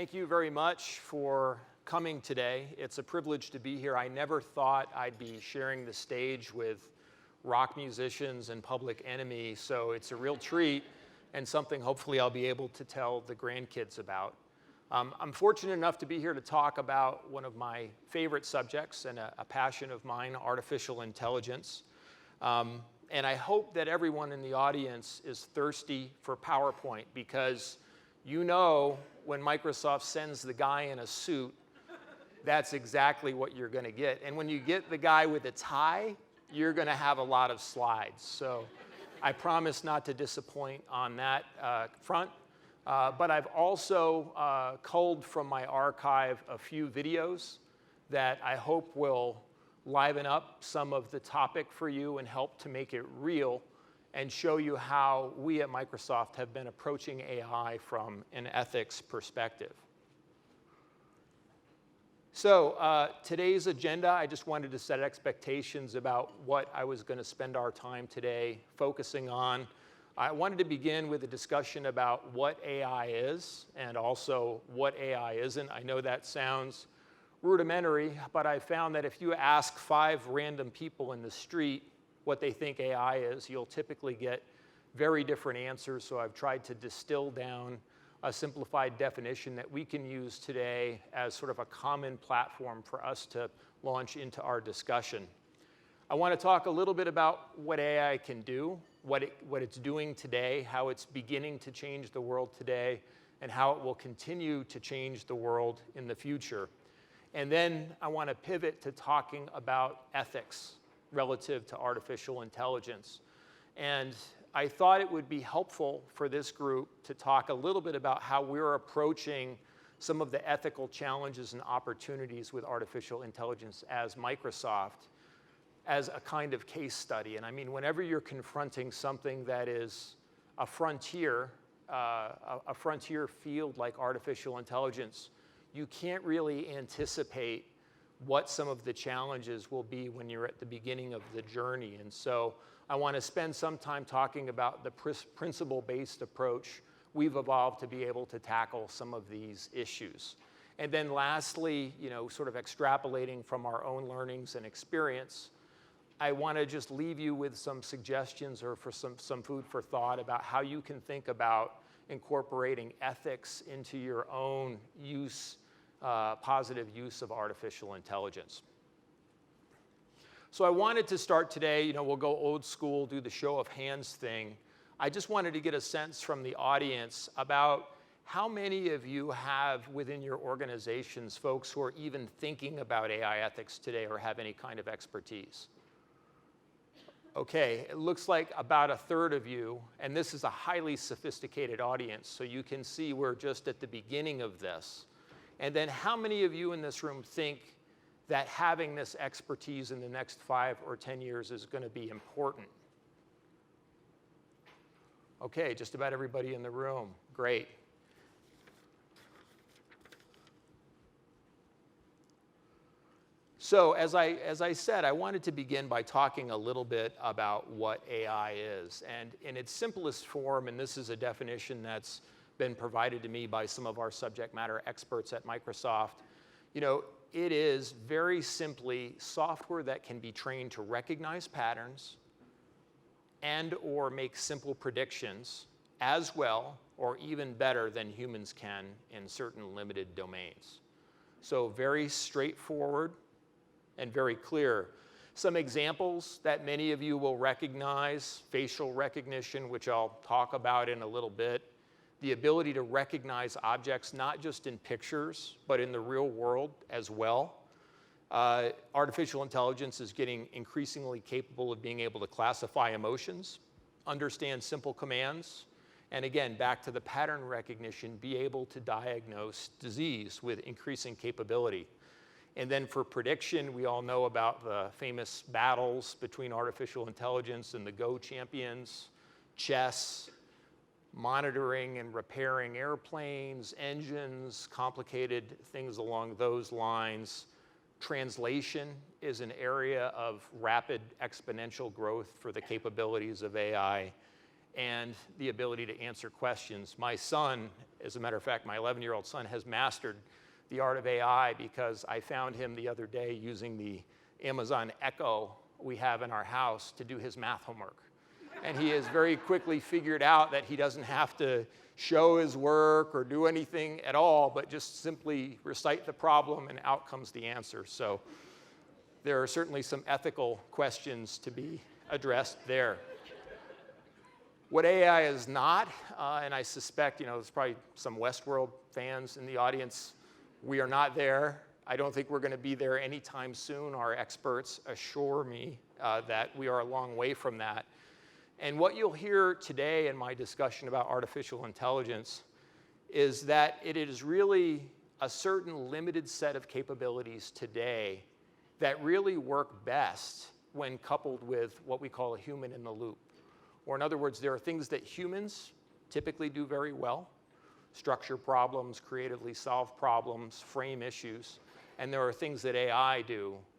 thank you very much for coming today. It's a privilege to be here. I never thought I'd be sharing the stage with rock musicians and Public Enemy, so it's a real treat and something hopefully I'll be able to tell the grandkids about. I'm fortunate enough to be here to talk about one of my favorite subjects and a passion of mine, artificial intelligence. And I hope that everyone in the audience is thirsty for PowerPoint, because you know when Microsoft sends the guy in a suit, that's exactly what you're going to get. And when you get the guy with a tie, you're going to have a lot of slides. So I promise not to disappoint on that front. But I've also culled from my archive a few videos that I hope will liven up some of the topic for you and help to make it real and show you how we at Microsoft have been approaching AI from an ethics perspective. So today's agenda, I just wanted to set expectations about what I was going to spend our time today focusing on. I wanted to begin with a discussion about what AI is and also what AI isn't. I know that sounds rudimentary, but I found that if you ask 5 random people in the street what they think AI is, you'll typically get very different answers. So I've tried to distill down a simplified definition that we can use today as sort of a common platform for us to launch into our discussion. I want to talk a little bit about what AI can do, what it's doing today, how it's beginning to change the world today, and how it will continue to change the world in the future. And then I want to pivot to talking about ethics relative to artificial intelligence. And I thought it would be helpful for this group to talk a little bit about how we're approaching some of the ethical challenges and opportunities with artificial intelligence as Microsoft, as a kind of case study. And I mean, whenever you're confronting something that is a frontier field like artificial intelligence, you can't really anticipate what some of the challenges will be when you're at the beginning of the journey. And so I want to spend some time talking about the principle-based approach we've evolved to be able to tackle some of these issues. And then lastly, sort of extrapolating from our own learnings and experience, I want to just leave you with some suggestions or for some food for thought about how you can think about incorporating ethics into your own use, positive use of artificial intelligence. So I wanted to start today, we'll go old school, do the show of hands thing. I just wanted to get a sense from the audience about how many of you have within your organizations folks who are even thinking about AI ethics today or have any kind of expertise. Okay, it looks like about 1/3 of you, and this is a highly sophisticated audience, so you can see we're just at the beginning of this. And then how many of you in this room think that having this expertise in the next 5 or 10 years is going to be important? Okay, just about everybody in the room. Great. So as I said, I wanted to begin by talking a little bit about what AI is. And in its simplest form, and this is a definition that's been provided to me by some of our subject matter experts at Microsoft, it is very simply software that can be trained to recognize patterns and or make simple predictions as well or even better than humans can in certain limited domains. So very straightforward and very clear. Some examples that many of you will recognize: facial recognition, which I'll talk about in a little bit, the ability to recognize objects not just in pictures, but in the real world as well. Artificial intelligence is getting increasingly capable of being able to classify emotions, understand simple commands, and again, back to the pattern recognition, be able to diagnose disease with increasing capability. And then for prediction, we all know about the famous battles between artificial intelligence and the Go champions, chess, monitoring and repairing airplanes, engines, complicated things along those lines. Translation is an area of rapid exponential growth for the capabilities of AI. and the ability to answer questions. My son, as a matter of fact, my 11-year-old son has mastered the art of AI because I found him the other day using the Amazon Echo we have in our house to do his math homework. And he has very quickly figured out that he doesn't have to show his work or do anything at all, but just simply recite the problem and out comes the answer. So there are certainly some ethical questions to be addressed there. What AI is not, and I suspect, there's probably some Westworld fans in the audience, we are not there. I don't think we're going to be there anytime soon. Our experts assure me that we are a long way from that. And what you'll hear today in my discussion about artificial intelligence is that it is really a certain limited set of capabilities today that really work best when coupled with what we call a human in the loop. Or in other words, there are things that humans typically do very well: structure problems, creatively solve problems, frame issues. And there are things that AI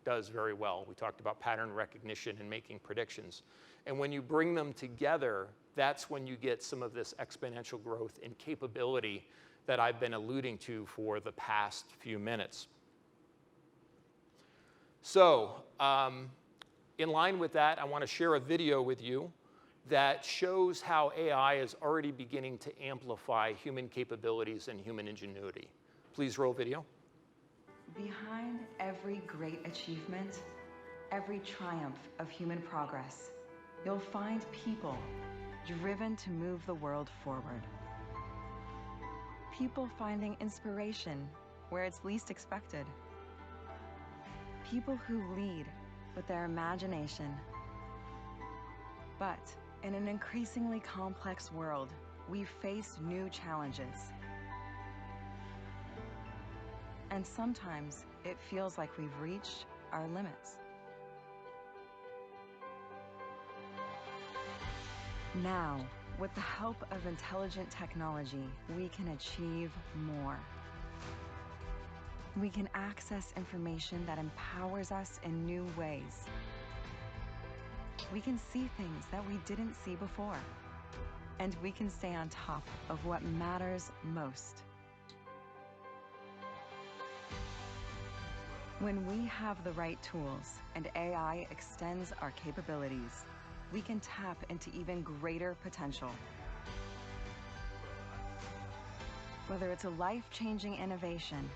does very well. We talked about pattern recognition and making predictions. And when you bring them together, that's when you get some of this exponential growth in capability that I've been alluding to for the past few minutes. So, in line with that, I want to share a video with you that shows how AI is already beginning to amplify human capabilities and human ingenuity. Please roll video. Behind every great achievement, every triumph of human progress, you'll find people driven to move the world forward. People finding inspiration where it's least expected. People who lead with their imagination. But in an increasingly complex world, we face new challenges. And sometimes it feels like we've reached our limits. Now, with the help of intelligent technology, we can achieve more. We can access information that empowers us in new ways. We can see things that we didn't see before. And we can stay on top of what matters most. When we have the right tools and AI extends our capabilities, we can tap into even greater potential. Whether it's a life-changing innovation,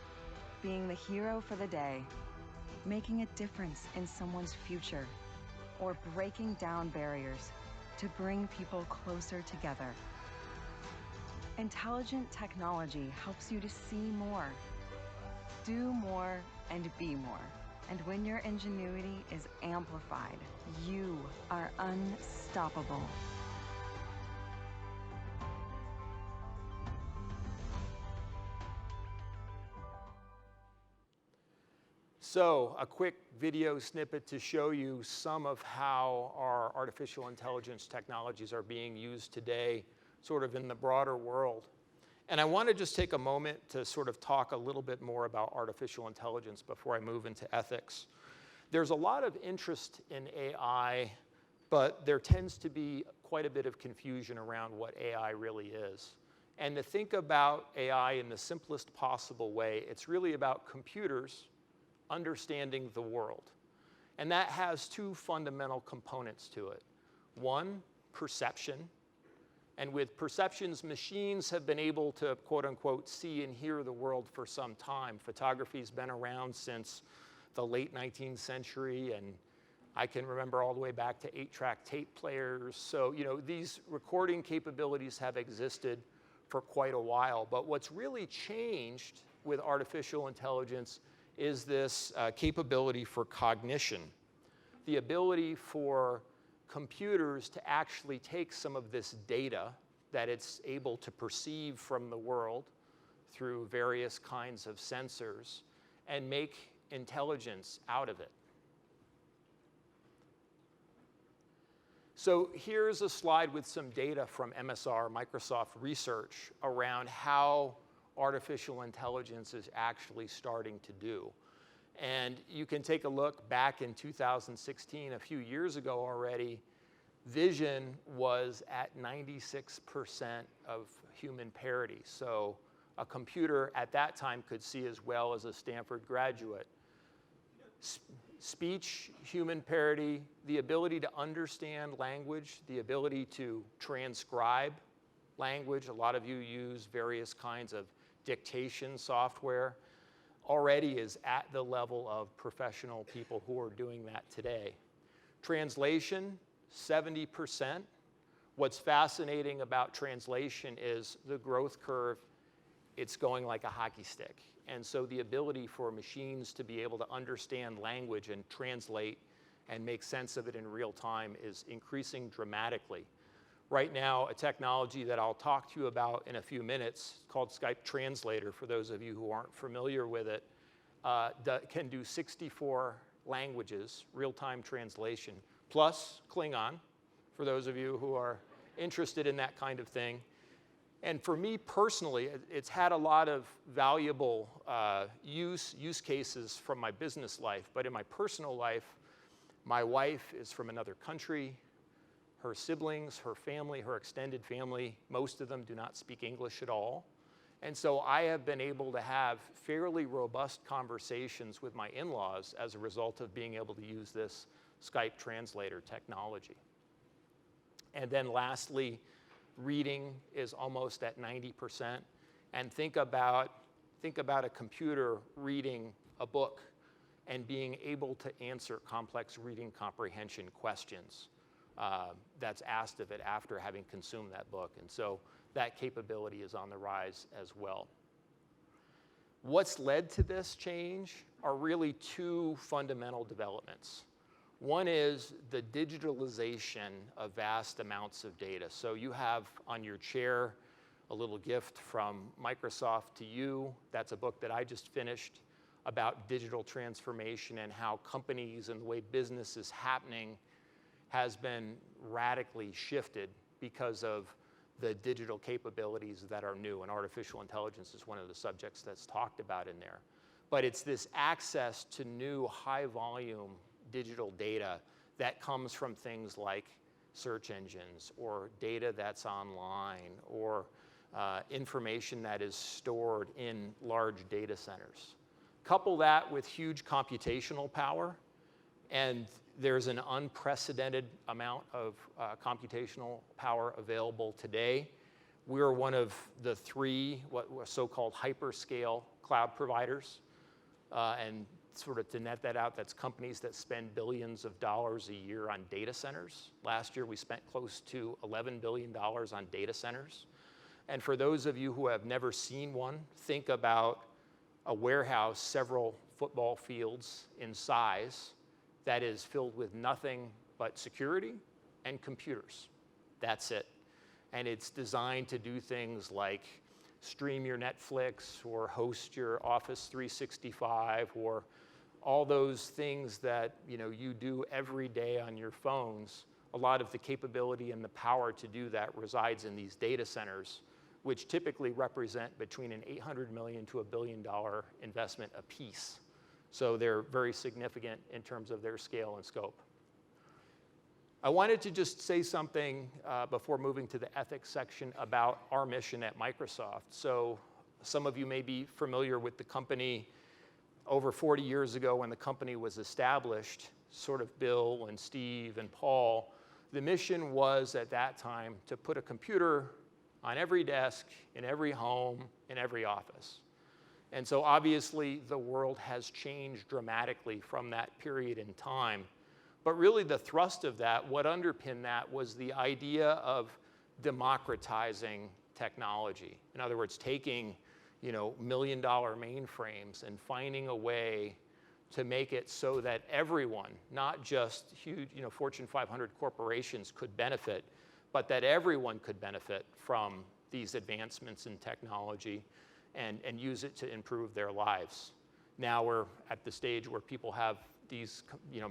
being the hero for the day, making a difference in someone's future, or breaking down barriers to bring people closer together. Intelligent technology helps you to see more, do more, and be more. And when your ingenuity is amplified, you are unstoppable. So, a quick video snippet to show you some of how our artificial intelligence technologies are being used today, sort of in the broader world. And I want to just take a moment to sort of talk a little bit more about artificial intelligence before I move into ethics. There's a lot of interest in AI, but there tends to be quite a bit of confusion around what AI really is. And to think about AI in the simplest possible way, it's really about computers understanding the world. And that has two fundamental components to it. One, perception. And with perceptions, machines have been able to, quote unquote, see and hear the world for some time. Photography's been around since the late 19th century, and I can remember all the way back to 8-track tape players. So, these recording capabilities have existed for quite a while. But what's really changed with artificial intelligence is this capability for cognition, the ability for computers to actually take some of this data that it's able to perceive from the world through various kinds of sensors and make intelligence out of it. So here's a slide with some data from MSR, Microsoft Research, around how artificial intelligence is actually starting to do. And you can take a look back in 2016, a few years ago already, Vision was at 96% of human parity. So a computer at that time could see as well as a Stanford graduate. Speech, human parity, the ability to understand language, the ability to transcribe language. A lot of you use various kinds of dictation software. Already is at the level of professional people who are doing that today. Translation, 70%. What's fascinating about translation is the growth curve, it's going like a hockey stick. And so the ability for machines to be able to understand language and translate and make sense of it in real time is increasing dramatically. Right now, a technology that I'll talk to you about in a few minutes called Skype Translator, for those of you who aren't familiar with it, can do 64 languages, real-time translation, plus Klingon, for those of you who are interested in that kind of thing. And for me personally, it's had a lot of valuable use cases from my business life. But in my personal life, my wife is from another country. Her siblings, her family, her extended family, most of them do not speak English at all. And so I have been able to have fairly robust conversations with my in-laws as a result of being able to use this Skype translator technology. And then lastly, reading is almost at 90%. And think about a computer reading a book and being able to answer complex reading comprehension questions that's asked of it after having consumed that book. And so that capability is on the rise as well. What's led to this change are really two fundamental developments. One is the digitalization of vast amounts of data. So you have on your chair a little gift from Microsoft to you. That's a book that I just finished about digital transformation and how companies and the way business is happening has been radically shifted because of the digital capabilities that are new. And artificial intelligence is one of the subjects that's talked about in there. But it's this access to new high volume digital data that comes from things like search engines or data that's online or information that is stored in large data centers. Couple that with huge computational power, and there's an unprecedented amount of computational power available today. We're one of the three what so-called hyperscale cloud providers, and sort of to net that out, that's companies that spend billions of dollars a year on data centers. Last year, we spent close to $11 billion on data centers. And for those of you who have never seen one, think about a warehouse several football fields in size that is filled with nothing but security and computers. That's it. And it's designed to do things like stream your Netflix or host your Office 365 or all those things that you do every day on your phones. A lot of the capability and the power to do that resides in these data centers, which typically represent between an $800 million to $1 billion investment apiece. So they're very significant in terms of their scale and scope. I wanted to just say something before moving to the ethics section about our mission at Microsoft. So some of you may be familiar with the company. Over 40 years ago when the company was established, sort of Bill and Steve and Paul, the mission was at that time to put a computer on every desk, in every home, in every office. And so obviously the world has changed dramatically from that period in time. But really the thrust of that, what underpinned that was the idea of democratizing technology. In other words, taking million-dollar mainframes and finding a way to make it so that everyone, not just huge, Fortune 500 corporations could benefit, but that everyone could benefit from these advancements in technology and use it to improve their lives. Now we're at the stage where people have these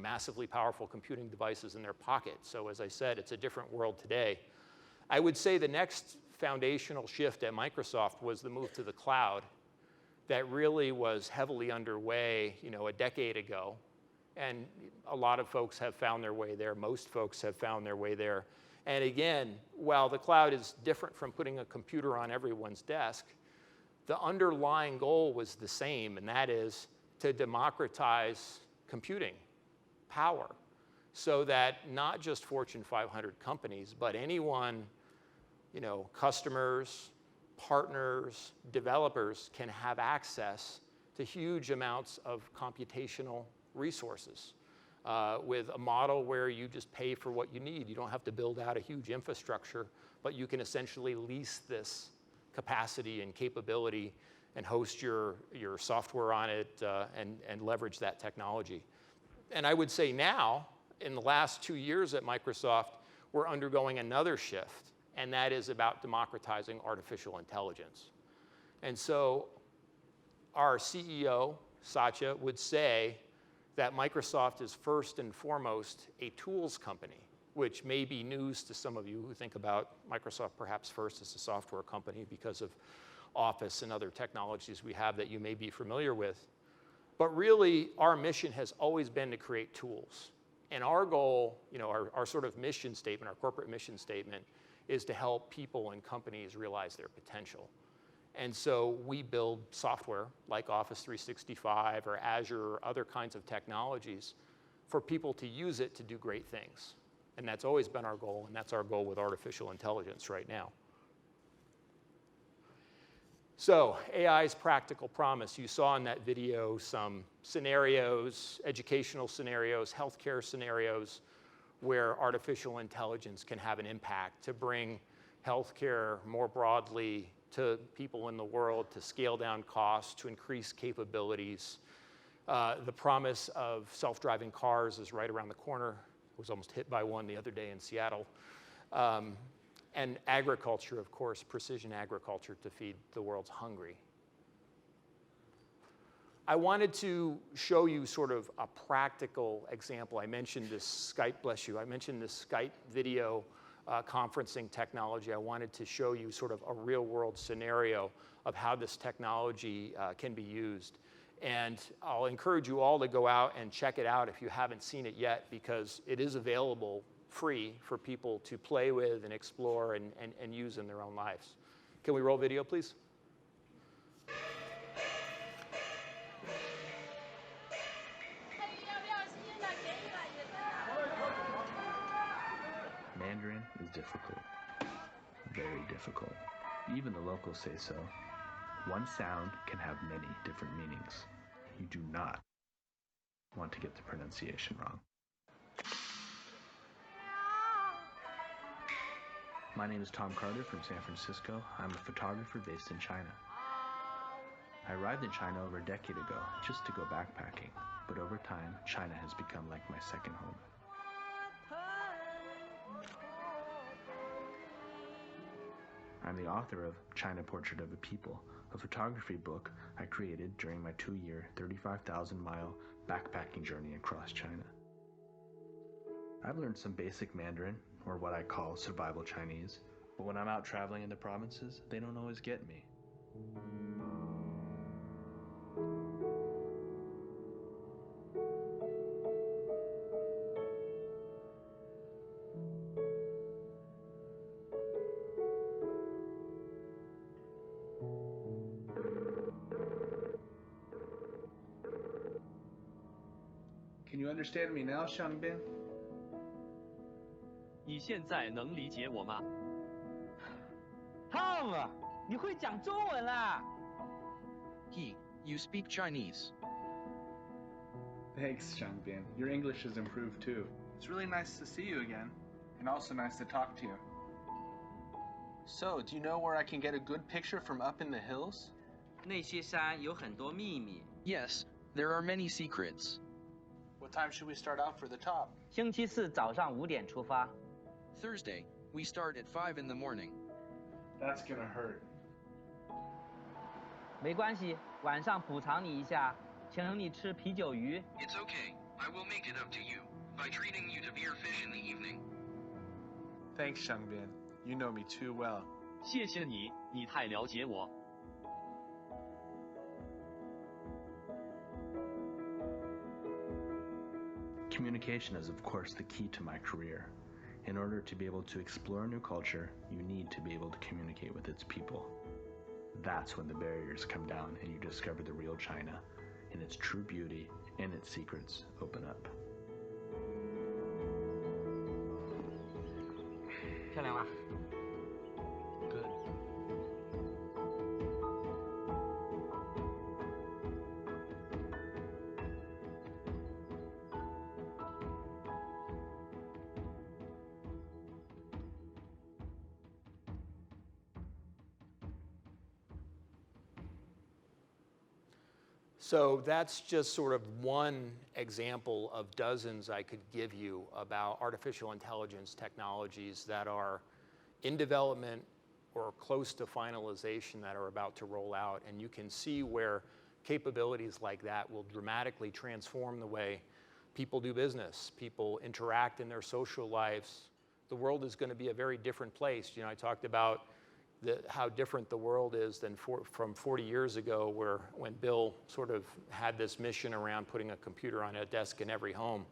massively powerful computing devices in their pocket. So as I said, it's a different world today. I would say the next foundational shift at Microsoft was the move to the cloud that really was heavily underway a decade ago. And a lot of folks have found their way there. Most folks have found their way there. And again, while the cloud is different from putting a computer on everyone's desk, the underlying goal was the same, and that is to democratize computing power so that not just Fortune 500 companies, but anyone, customers, partners, developers can have access to huge amounts of computational resources with a model where you just pay for what you need. You don't have to build out a huge infrastructure, but you can essentially lease this capacity and capability and host your software on it and leverage that technology. And I would say now, in the last 2 years at Microsoft, we're undergoing another shift, and that is about democratizing artificial intelligence. And so our CEO, Satya, would say that Microsoft is first and foremost a tools company, which may be news to some of you who think about Microsoft perhaps first as a software company because of Office and other technologies we have that you may be familiar with. But really, our mission has always been to create tools. And our goal, our sort of mission statement, our corporate mission statement, is to help people and companies realize their potential. And so we build software like Office 365 or Azure or other kinds of technologies for people to use it to do great things. And that's always been our goal, and that's our goal with artificial intelligence right now. So AI's practical promise. You saw in that video some scenarios, educational scenarios, healthcare scenarios, where artificial intelligence can have an impact to bring healthcare more broadly to people in the world, to scale down costs, to increase capabilities. The promise of self-driving cars is right around the corner. I was almost hit by one the other day in Seattle. And agriculture, of course, precision agriculture to feed the world's hungry. I wanted to show you sort of a practical example. I mentioned this Skype, bless you, I mentioned this Skype video conferencing technology. I wanted to show you sort of a real world scenario of how this technology can be used. And I'll encourage you all to go out and check it out if you haven't seen it yet, because it is available free for people to play with and explore and use in their own lives. Can we roll video, please? Mandarin is difficult, very difficult. Even the locals say so. One sound can have many different meanings. You do not want to get the pronunciation wrong. My name is Tom Carter from San Francisco. I'm a photographer based in China. I arrived in China over a decade ago just to go backpacking, but over time, China has become like my second home. I'm the author of China Portrait of a People, a photography book I created during my 2-year, 35,000-mile backpacking journey across China. I've learned some basic Mandarin, or what I call survival Chinese, but when I'm out traveling in the provinces, they don't always get me. Can you understand me now, Shangbin? 你现在能理解我吗？ Tom， 你会讲中文啦 He, you speak Chinese. Thanks, Shangbin. Your English has improved too. It's really nice to see you again, and also nice to talk to you. So, do you know where I can get a good picture from up in the hills? 那些山有很多秘密。 Yes, there are many secrets. What time should we start out for the top? 星期四早上5点出发。 Thursday, we start at 5 in the morning. That's gonna hurt. 没关系，晚上补偿你一下，请你吃啤酒鱼。 It's okay. I will make it up to you by treating you to beer fish in the evening. Thanks, Shangbin. You know me too well. 谢谢你，你太了解我。Communication is, of course, the key to my career. In order to be able to explore a new culture, you need to be able to communicate with its people. That's when the barriers come down and you discover the real China, and its true beauty and its secrets open up. 漂亮吗？ Good. So that's just sort of one example of dozens I could give you about artificial intelligence technologies that are in development or close to finalization that are about to roll out. And you can see where capabilities like that will dramatically transform the way people do business, people interact in their social lives. The world is going to be a very different place. You know, I talked about how different the world is than from 40 years ago, when Bill sort of had this mission around putting a computer on a desk in every home,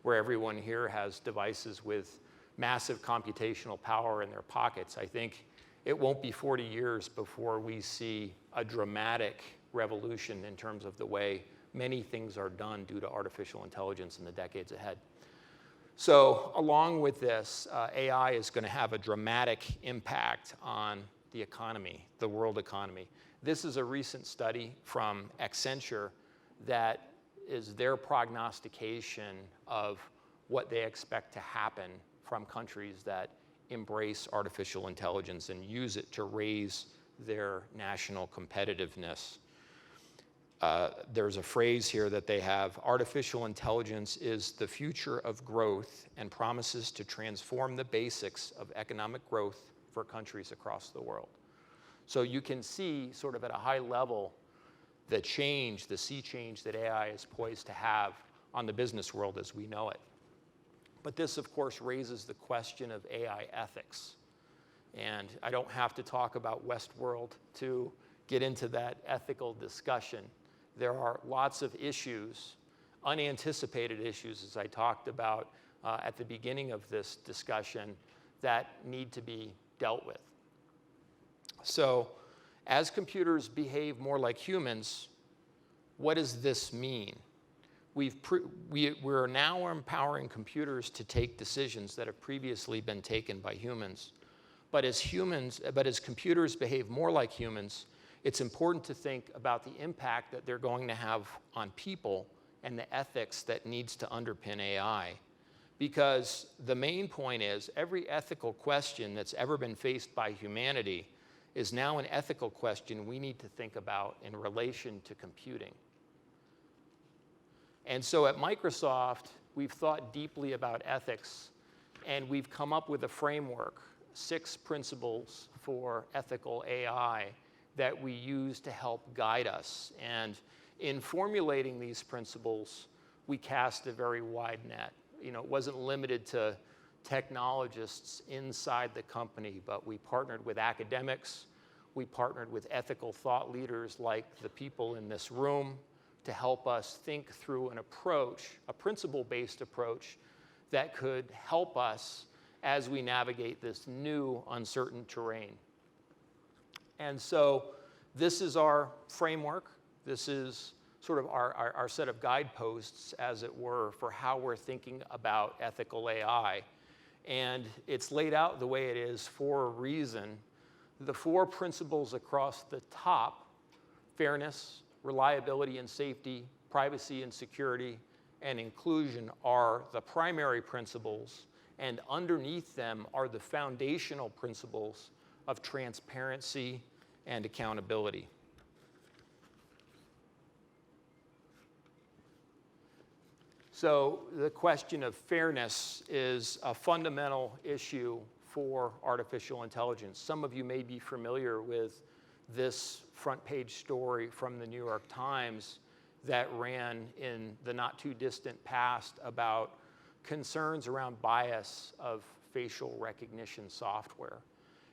where everyone here has devices with massive computational power in their pockets. I think it won't be 40 years before we see a dramatic revolution in terms of the way many things are done due to artificial intelligence in the decades ahead. So along with this, AI is going to have a dramatic impact on the economy, the world economy. This is a recent study from Accenture that is their prognostication of what they expect to happen from countries that embrace artificial intelligence and use it to raise their national competitiveness. There's a phrase here that they have: artificial intelligence is the future of growth and promises to transform the basics of economic growth for countries across the world. So you can see sort of at a high level the change, the sea change that AI is poised to have on the business world as we know it. But this, of course, raises the question of AI ethics. And I don't have to talk about Westworld to get into that ethical discussion. There are lots of issues, unanticipated issues, as I talked about at the beginning of this discussion, that need to be dealt with. So as computers behave more like humans, what does this mean? We're now empowering computers to take decisions that have previously been taken by humans. But as computers behave more like humans, it's important to think about the impact that they're going to have on people and the ethics that needs to underpin AI. Because the main point is, every ethical question that's ever been faced by humanity is now an ethical question we need to think about in relation to computing. And so at Microsoft, we've thought deeply about ethics, and we've come up with a framework, 6 principles for ethical AI that we use to help guide us. And in formulating these principles, we cast a very wide net. You know, it wasn't limited to technologists inside the company, but we partnered with academics, we partnered with ethical thought leaders like the people in this room to help us think through an approach, a principle-based approach that could help us as we navigate this new uncertain terrain. And so this is our framework. This is sort of our set of guideposts, as it were, for how we're thinking about ethical AI. And it's laid out the way it is for a reason. The 4 principles across the top: fairness, reliability and safety, privacy and security, and inclusion are the primary principles. And underneath them are the foundational principles of transparency and accountability. So the question of fairness is a fundamental issue for artificial intelligence. Some of you may be familiar with this front page story from the New York Times that ran in the not too distant past about concerns around bias of facial recognition software.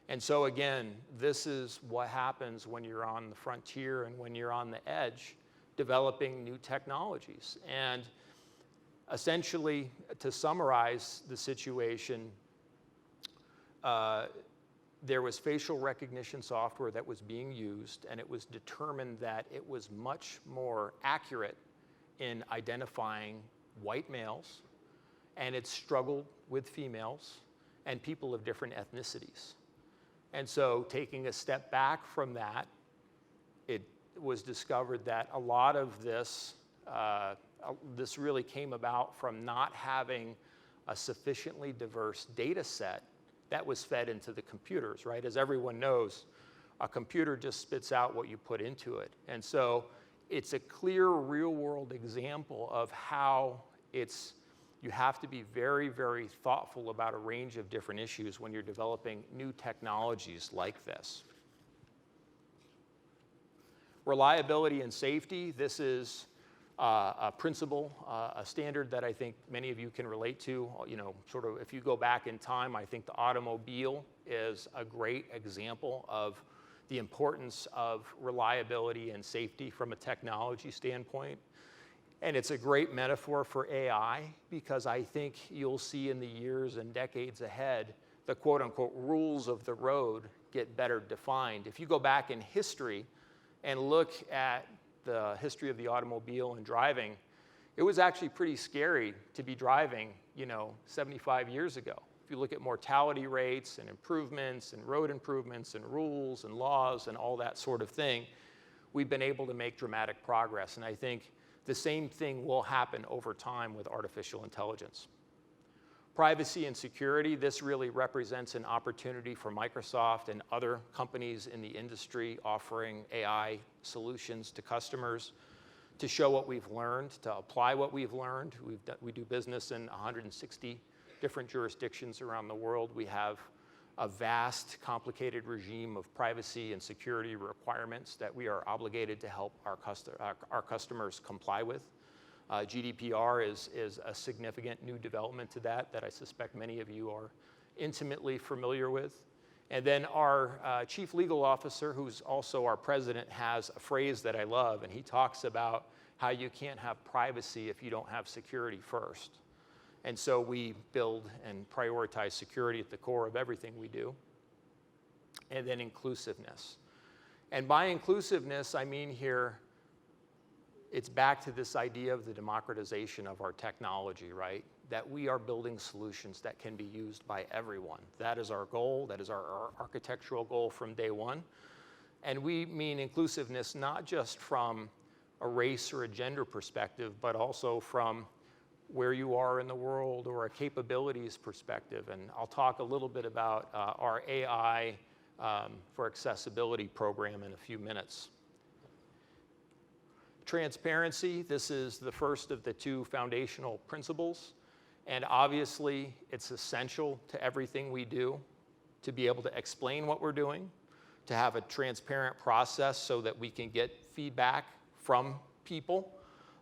And so again, this is what happens when you're on the frontier and when you're on the edge developing new technologies. And Essentially, to summarize the situation, there was facial recognition software that was being used, and it was determined that it was much more accurate in identifying white males, and it struggled with females and people of different ethnicities. And so taking a step back from that, it was discovered that a lot of this, this really came about from not having a sufficiently diverse data set that was fed into the computers, right? As everyone knows, a computer just spits out what you put into it. And so it's a clear real-world example of how you have to be very, very thoughtful about a range of different issues when you're developing new technologies like this. Reliability and safety, this is a principle, a standard that I think many of you can relate to. You know, sort of if you go back in time, I think the automobile is a great example of the importance of reliability and safety from a technology standpoint. And it's a great metaphor for AI, because I think you'll see in the years and decades ahead, the quote unquote rules of the road get better defined. If you go back in history and look at the history of the automobile and driving, it was actually pretty scary to be driving, 75 years ago. If you look at mortality rates and improvements and road improvements and rules and laws and all that sort of thing, we've been able to make dramatic progress. And I think the same thing will happen over time with artificial intelligence. Privacy and security, this really represents an opportunity for Microsoft and other companies in the industry offering AI solutions to customers to show what we've learned, to apply what we've learned. We do business in 160 different jurisdictions around the world. We have a vast, complicated regime of privacy and security requirements that we are obligated to help our customers comply with. GDPR is a significant new development to that I suspect many of you are intimately familiar with. And then our chief legal officer, who's also our president, has a phrase that I love, and he talks about how you can't have privacy if you don't have security first. And so we build and prioritize security at the core of everything we do. And then inclusiveness. And by inclusiveness, I mean here, it's back to this idea of the democratization of our technology, right? That we are building solutions that can be used by everyone. That is our goal. That is our architectural goal from day one. And we mean inclusiveness not just from a race or a gender perspective, but also from where you are in the world or a capabilities perspective. And I'll talk a little bit about our AI for accessibility program in a few minutes. Transparency, this is the first of the two foundational principles. And obviously, it's essential to everything we do to be able to explain what we're doing, to have a transparent process so that we can get feedback from people.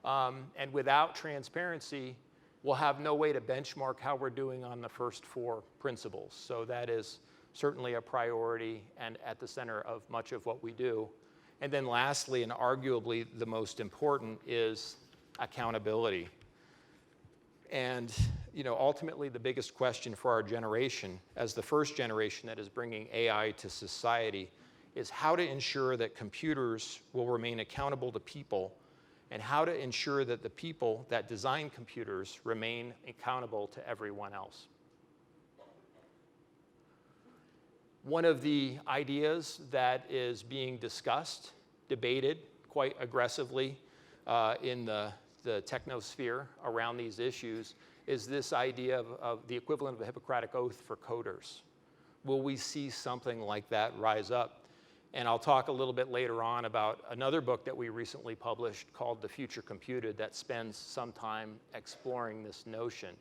And without transparency, we'll have no way to benchmark how we're doing on the first four principles. So that is certainly a priority and at the center of much of what we do. And then lastly, and arguably the most important, is accountability. And ultimately the biggest question for our generation, as the first generation that is bringing AI to society, is how to ensure that computers will remain accountable to people, and how to ensure that the people that design computers remain accountable to everyone else. One of the ideas that is being discussed, debated quite aggressively in the technosphere around these issues is this idea of the equivalent of a Hippocratic Oath for coders. Will we see something like that rise up? And I'll talk a little bit later on about another book that we recently published called The Future Computed that spends some time exploring this notion.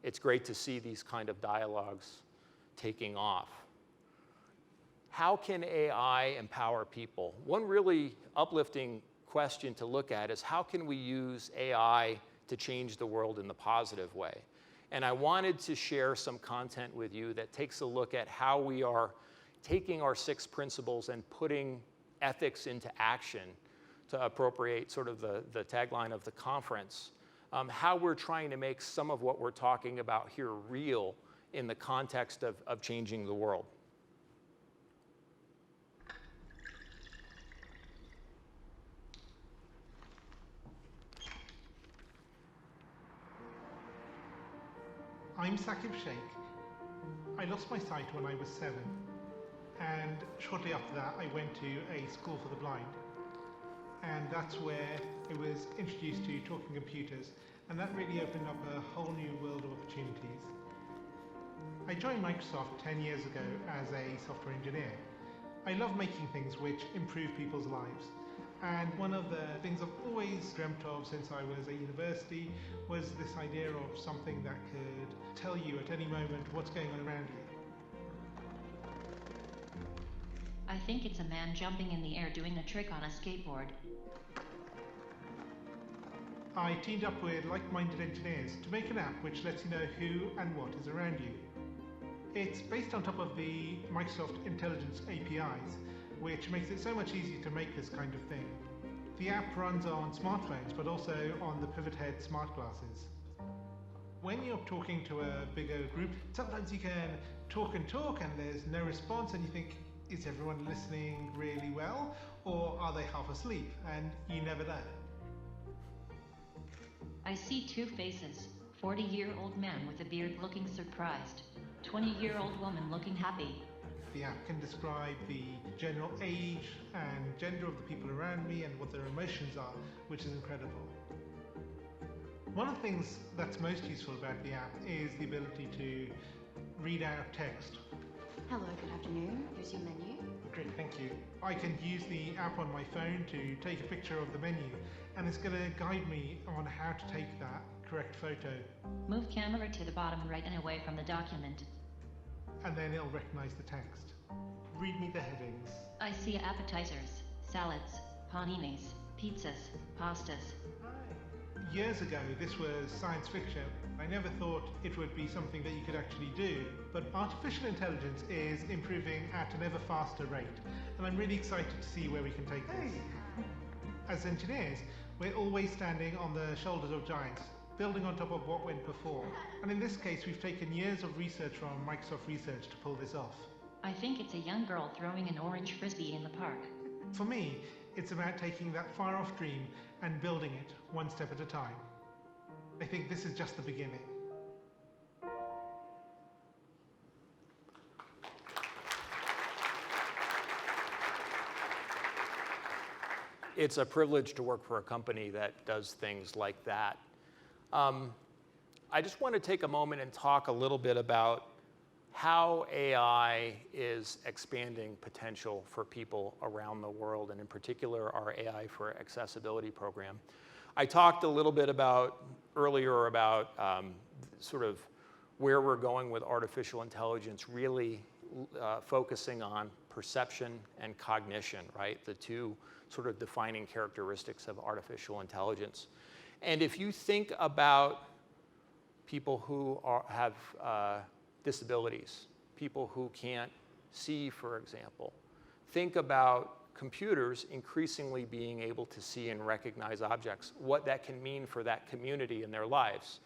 It's great to see these kind of dialogues taking off. How can AI empower people? One really uplifting question to look at is how can we use AI to change the world in the positive way? And I wanted to share some content with you that takes a look at how we are taking our 6 principles and putting ethics into action, to appropriate sort of the tagline of the conference, how we're trying to make some of what we're talking about here real in the context of changing the world. I'm Saqib Sheikh. I lost my sight when I was 7, and shortly after that I went to a school for the blind, and that's where I was introduced to talking computers, and that really opened up a whole new world of opportunities. I joined Microsoft 10 years ago as a software engineer. I love making things which improve people's lives. And one of the things I've always dreamt of since I was at university was this idea of something that could tell you at any moment what's going on around you. I think it's a man jumping in the air doing a trick on a skateboard. I teamed up with like-minded engineers to make an app which lets you know who and what is around you. It's based on top of the Microsoft Intelligence APIs, which makes it so much easier to make this kind of thing. The app runs on smartphones, but also on the Pivot Head smart glasses. When you're talking to a bigger group, sometimes you can talk and there's no response, and you think, is everyone listening really well, or are they half asleep? And you never know. I see two faces, 40-year-old man with a beard looking surprised, 20-year-old woman looking happy. The app can describe the general age and gender of the people around me and what their emotions are, which is incredible. One of the things that's most useful about the app is the ability to read out text. Hello, good afternoon. Here's your menu. Great, thank you. I can use the app on my phone to take a picture of the menu, and it's going to guide me on how to take that correct photo. Move camera to the bottom right and away from the document. And then it'll recognize the text. Read me the headings. I see appetizers, salads, paninis, pizzas, pastas. Years ago, this was science fiction. I never thought it would be something that you could actually do, but artificial intelligence is improving at an ever faster rate, and I'm really excited to see where we can take this. As engineers, we're always standing on the shoulders of giants, building on top of what went before. And in this case, we've taken years of research from Microsoft Research to pull this off. I think it's a young girl throwing an orange frisbee in the park. For me, it's about taking that far-off dream and building it one step at a time. I think this is just the beginning. It's a privilege to work for a company that does things like that. I just want to take a moment and talk a little bit about how AI is expanding potential for people around the world, and in particular our AI for Accessibility program. I talked a little bit earlier about sort of where we're going with artificial intelligence, really focusing on perception and cognition, right? The two sort of defining characteristics of artificial intelligence. And if you think about people who have disabilities, people who can't see, for example, think about computers increasingly being able to see and recognize objects, what that can mean for that community in their lives.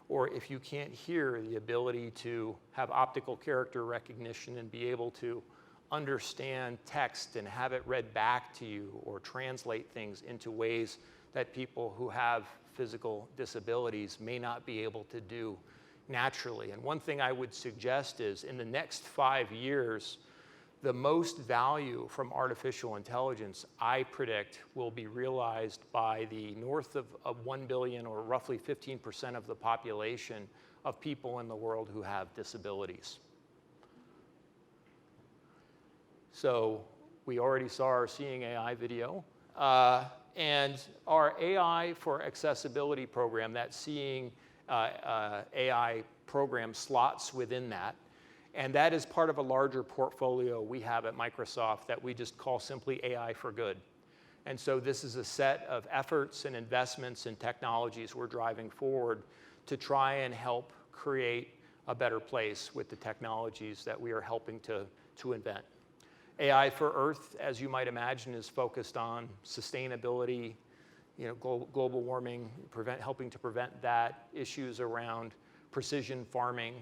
Or if you can't hear, the ability to have optical character recognition and be able to understand text and have it read back to you, or translate things into ways that people who have physical disabilities may not be able to do naturally. And one thing I would suggest is, in the next 5 years, the most value from artificial intelligence, I predict, will be realized by the north of 1 billion, or roughly 15% of the population of people in the world who have disabilities. So we already saw our Seeing AI video. And our AI for Accessibility program, that Seeing AI program, slots within that. And that is part of a larger portfolio we have at Microsoft that we just call simply AI for Good. And so this is a set of efforts and investments and technologies we're driving forward to try and help create a better place with the technologies that we are helping to invent. AI for Earth, as you might imagine, is focused on sustainability, global warming, helping to prevent that, issues around precision farming,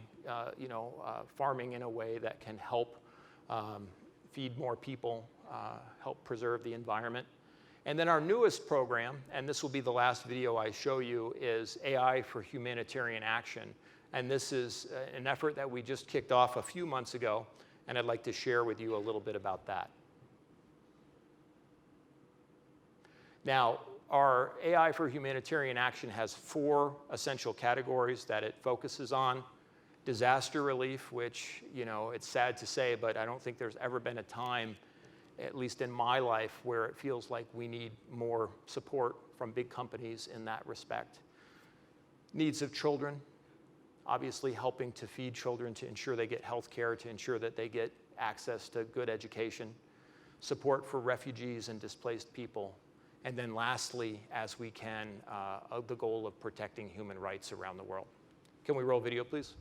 farming in a way that can help feed more people, help preserve the environment. And then our newest program, and this will be the last video I show you, is AI for Humanitarian Action. And this is an effort that we just kicked off a few months ago, and I'd like to share with you a little bit about that. Now, our AI for Humanitarian Action has 4 essential categories that it focuses on. Disaster relief, which, it's sad to say, but I don't think there's ever been a time, at least in my life, where it feels like we need more support from big companies in that respect. Needs of children, obviously helping to feed children, to ensure they get health care, to ensure that they get access to good education. Support for refugees and displaced people. And then lastly, as we can, the goal of protecting human rights around the world. Can we roll video, please?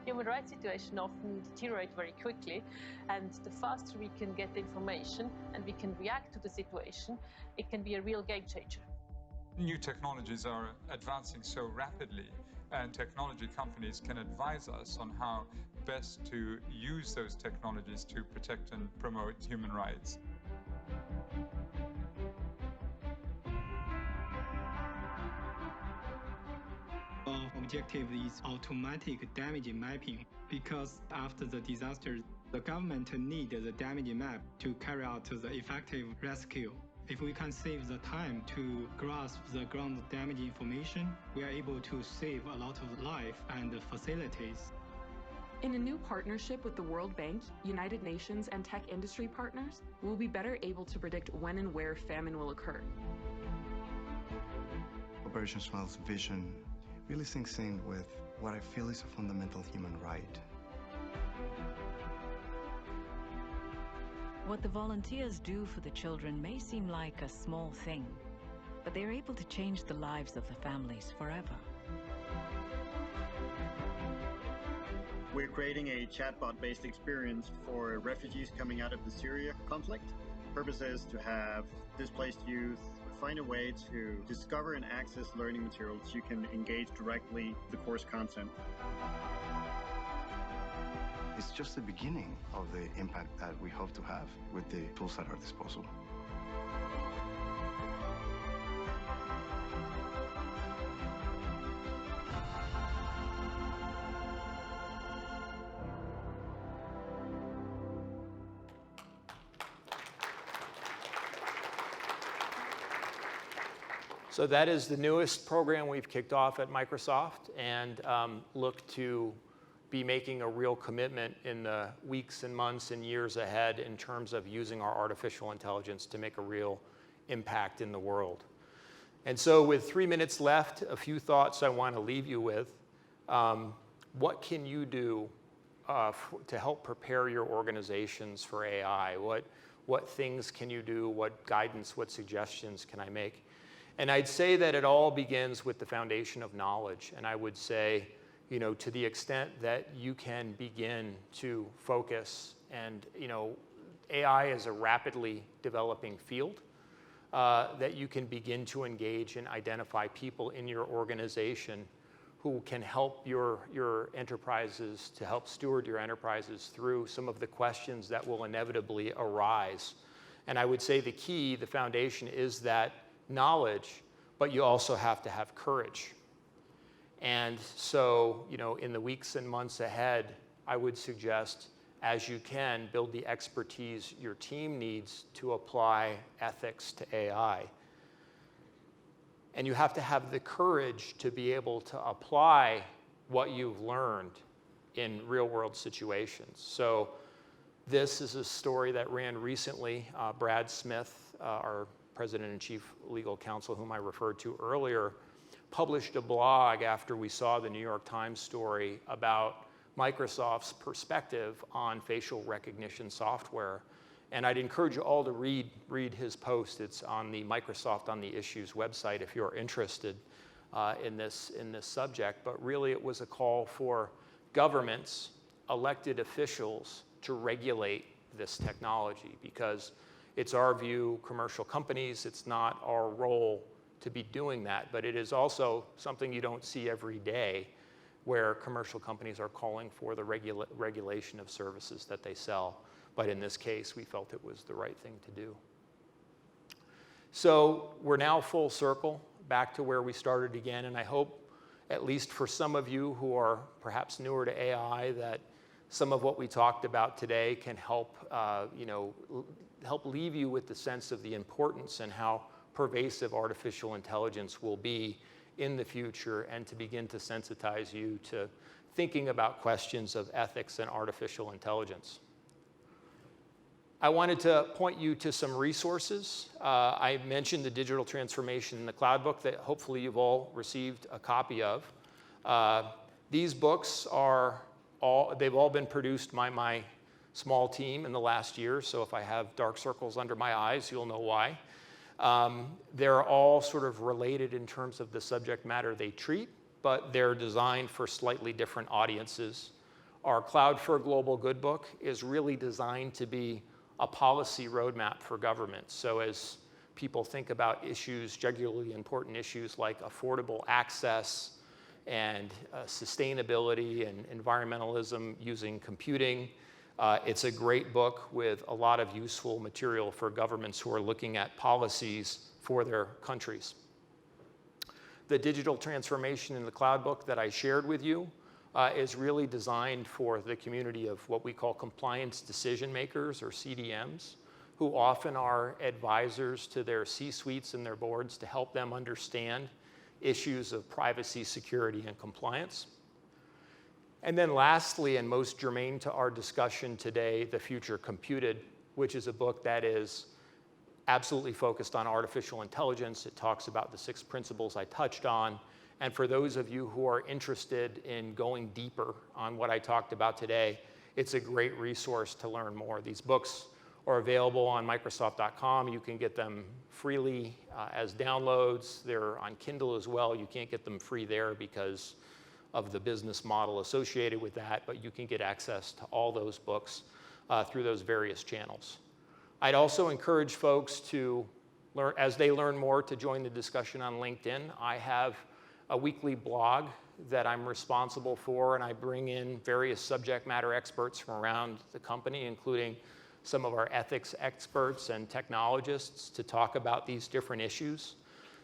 Human rights situation often deteriorate very quickly, and the faster we can get the information and we can react to the situation, it can be a real game changer. New technologies are advancing so rapidly, and technology companies can advise us on how best to use those technologies to protect and promote human rights. Our objective is automatic damage mapping, because after the disaster, the government needs the damage map to carry out the effective rescue. If we can save the time to grasp the ground damage information, we are able to save a lot of life and facilities. In a new partnership with the World Bank, United Nations, and tech industry partners, we'll be better able to predict when and where famine will occur. Operation Smile's vision really sinks in with what I feel is a fundamental human right. What the volunteers do for the children may seem like a small thing, but they're able to change the lives of the families forever. We're creating a chatbot-based experience for refugees coming out of the Syria conflict. Purpose is to have displaced youth find a way to discover and access learning materials. You can engage directly with the course content. It's just the beginning of the impact that we hope to have with the tools at our disposal. So that is the newest program we've kicked off at Microsoft, and look to be making a real commitment in the weeks and months and years ahead in terms of using our artificial intelligence to make a real impact in the world. And so with 3 minutes left, a few thoughts I want to leave you with. What can you do to help prepare your organizations for AI? What things can you do? What guidance, what suggestions can I make? And I'd say that it all begins with the foundation of knowledge. And I would say, to the extent that you can begin to focus, and AI is a rapidly developing field, that you can begin to engage and identify people in your organization who can help your enterprises, to help steward your enterprises through some of the questions that will inevitably arise. And I would say the foundation is that knowledge, but you also have to have courage. And so, in the weeks and months ahead, I would suggest, as you can, build the expertise your team needs to apply ethics to AI. And you have to have the courage to be able to apply what you've learned in real-world situations. So this is a story that ran recently. Brad Smith, our President and Chief Legal Counsel, whom I referred to earlier, published a blog after we saw the New York Times story about Microsoft's perspective on facial recognition software. And I'd encourage you all to read his post. It's on the Microsoft on the Issues website if you're interested. in this subject, but really it was a call for governments, elected officials, to regulate this technology, because it's our view, commercial companies, it's not our role to be doing that, but it is also something you don't see every day, where commercial companies are calling for the regulation of services that they sell. But in this case, we felt it was the right thing to do. So we're now full circle back to where we started again, and I hope, at least for some of you who are perhaps newer to AI, that some of what we talked about today can help, help leave you with the sense of the importance and how pervasive artificial intelligence will be in the future, and to begin to sensitize you to thinking about questions of ethics and artificial intelligence. I wanted to point you to some resources. I mentioned the Digital Transformation in the Cloud book that hopefully you've all received a copy of. These books they've all been produced by my small team in the last year, so if I have dark circles under my eyes, you'll know why. They're all sort of related in terms of the subject matter they treat, but they're designed for slightly different audiences. Our Cloud for a Global Good book is really designed to be a policy roadmap for government. So as people think about issues, regularly important issues like affordable access and sustainability and environmentalism using computing, it's a great book with a lot of useful material for governments who are looking at policies for their countries. The Digital Transformation in the Cloud book that I shared with you is really designed for the community of what we call compliance decision makers, or CDMs, who often are advisors to their C-suites and their boards to help them understand issues of privacy, security, and compliance. And then lastly, and most germane to our discussion today, The Future Computed, which is a book that is absolutely focused on artificial intelligence. It talks about the 6 principles I touched on. And for those of you who are interested in going deeper on what I talked about today, it's a great resource to learn more. These books are available on Microsoft.com. You can get them freely as downloads. They're on Kindle as well. You can't get them free there because of the business model associated with that, but you can get access to all those books through those various channels. I'd also encourage folks to learn, as they learn more, to join the discussion on LinkedIn. I have a weekly blog that I'm responsible for, and I bring in various subject matter experts from around the company, including some of our ethics experts and technologists, to talk about these different issues.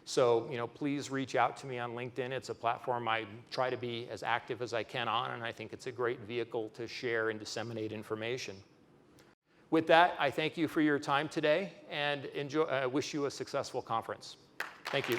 So, please reach out to me on LinkedIn. It's a platform I try to be as active as I can on, and I think it's a great vehicle to share and disseminate information. With that, I thank you for your time today, and wish you a successful conference. Thank you.